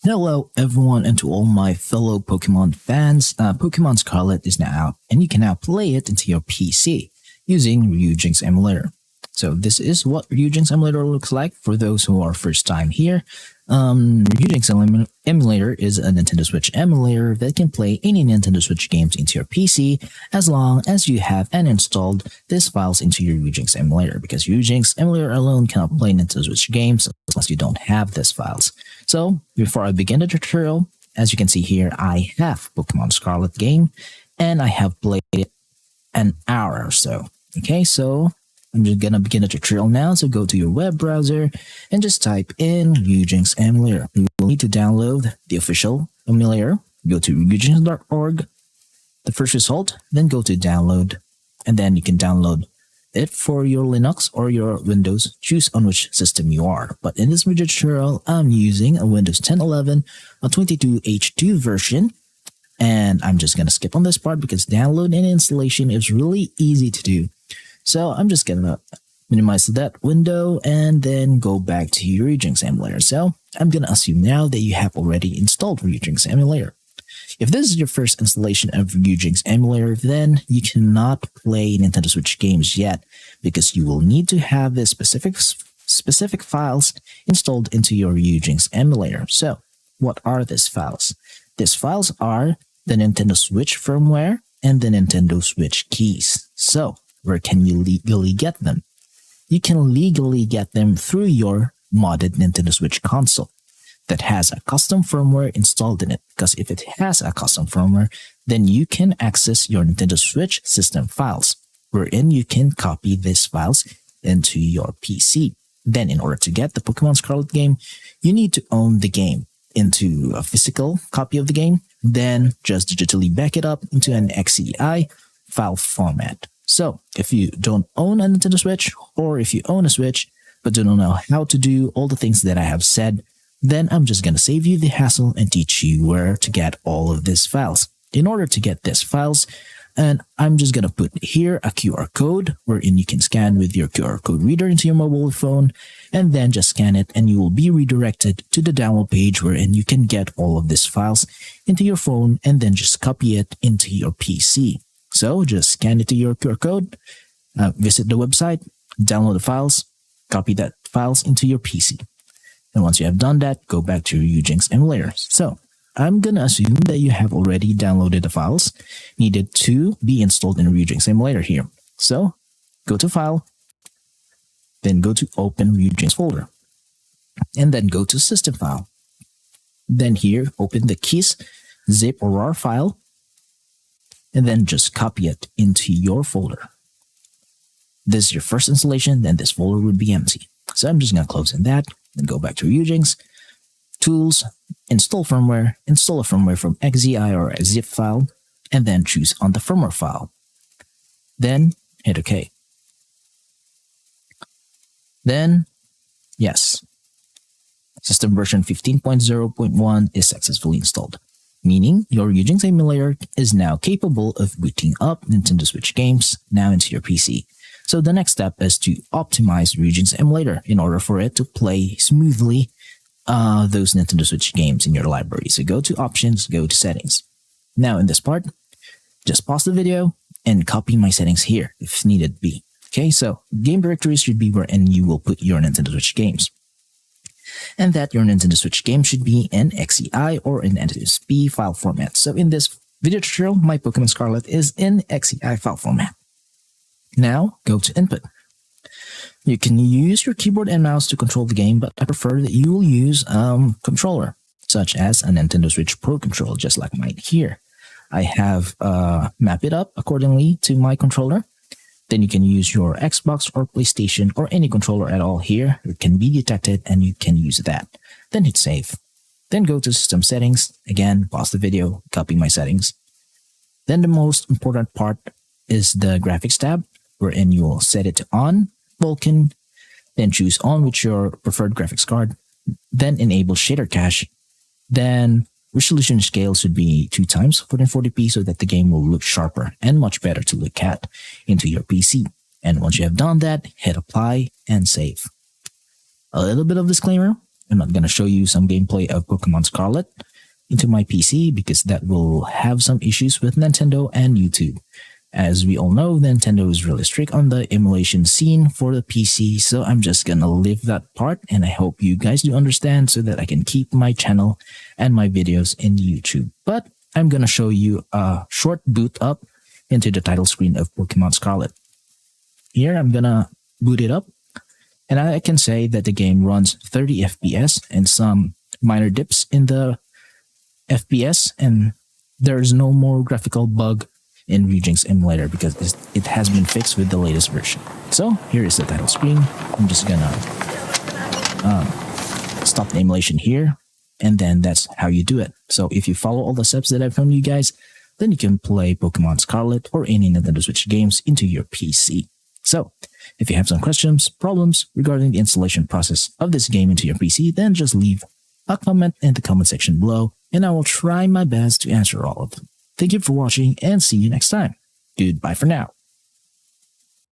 Hello everyone, and to all my fellow Pokemon fans, Pokemon Scarlet is now out and you can now play it into your PC using Ryujinx emulator. So this is what Ryujinx emulator looks like for those who are first time here. Ryujinx emulator is a Nintendo Switch emulator that can play any Nintendo Switch games into your PC as long as you have installed these files into your Ryujinx emulator, because Ryujinx emulator alone cannot play Nintendo Switch games unless you don't have these files. So before I begin the tutorial, as you can see here, I have Pokemon Scarlet game and I have played it an hour or so. Okay, so I'm just gonna begin the tutorial now. So go to your web browser and just type in Ryujinx emulator. You will need to download the official emulator. Go to ryujinx.org, the first result, then go to download, and then you can download it for your Linux or your Windows. Choose on which system you are. But in this video tutorial, I'm using a Windows 10 11, a 22H2 version, and I'm just gonna skip on this part because download and installation is really easy to do. So I'm just gonna minimize that window and then go back to your Ryujinx emulator. So I'm gonna assume now that you have already installed Ryujinx emulator. If this is your first installation of Ryujinx emulator, then you cannot play Nintendo Switch games yet because you will need to have the specific files installed into your Ryujinx emulator. So what are these files? These files are the Nintendo Switch firmware and the Nintendo Switch keys. So where can you legally get them? You can legally get them through your modded Nintendo Switch console that has a custom firmware installed in it, because if it has a custom firmware, then you can access your Nintendo Switch system files, wherein you can copy these files into your PC. Then in order to get the Pokemon Scarlet game, you need to own the game into a physical copy of the game, then just digitally back it up into an XCI file format. So if you don't own a Nintendo Switch, or if you own a Switch but don't know how to do all the things that I have said, then I'm just going to save you the hassle and teach you where to get all of these files. In order to get these files, and I'm just going to put here a QR code wherein you can scan with your QR code reader into your mobile phone, and then just scan it and you will be redirected to the download page wherein you can get all of these files into your phone and then just copy it into your PC. So just scan it to your QR code, visit the website, download the files, copy that files into your PC. And once you have done that, go back to your Ryujinx emulator. So I'm going to assume that you have already downloaded the files needed to be installed in Ryujinx emulator here. So go to File, then go to Open Ryujinx folder, and then go to System File. Then here, open the keys, zip or RAR file, and then just copy it into your folder. This is your first installation, then this folder would be empty. So I'm just going to close in that. Then go back to Ryujinx, Tools, Install Firmware, install a firmware from XZI or a zip file, and then choose on the firmware file. Then hit OK. Then, yes, system version 15.0.1 is successfully installed, meaning your Ryujinx emulator is now capable of booting up Nintendo Switch games now into your PC. So the next step is to optimize Ryujinx emulator in order for it to play smoothly those Nintendo Switch games in your library. So go to Options, go to Settings. Now in this part, just pause the video and copy my settings here if needed be. Okay, so game directories should be wherein you will put your Nintendo Switch games. And that your Nintendo Switch game should be in XCI or in NZXT file format. So in this video tutorial, my Pokemon Scarlet is in XCI file format. Now, go to Input. You can use your keyboard and mouse to control the game, but I prefer that you will use a controller, such as a Nintendo Switch Pro controller, just like mine here. I have mapped it up accordingly to my controller. Then you can use your Xbox or PlayStation or any controller at all here. It can be detected and you can use that. Then hit Save. Then go to System Settings. Again, pause the video, copy my settings. Then the most important part is the Graphics tab, wherein you will set it to On, Vulkan, then choose On with your preferred graphics card, then enable Shader Cache, then resolution scale should be 2x 1440p so that the game will look sharper and much better to look at into your PC. And once you have done that, hit Apply and Save. A little bit of disclaimer, I'm not going to show you some gameplay of Pokemon Scarlet into my PC because that will have some issues with Nintendo and YouTube. As we all know, Nintendo is really strict on the emulation scene for the PC, so I'm just gonna leave that part, and I hope you guys do understand so that I can keep my channel and my videos in YouTube. But I'm gonna show you a short boot up into the title screen of Pokemon Scarlet. Here I'm gonna boot it up, and I can say that the game runs 30 FPS and some minor dips in the FPS, and there's no more graphical bug in Ryujinx emulator because it has been fixed with the latest version. So here is the title screen. I'm just gonna stop the emulation here, and then that's how you do it. So if you follow all the steps that I've shown you guys, then you can play Pokemon Scarlet or any Nintendo Switch games into your PC. So if you have some questions, problems regarding the installation process of this game into your PC, then just leave a comment in the comment section below, and I will try my best to answer all of them. Thank you for watching, and see you next time. Goodbye for now.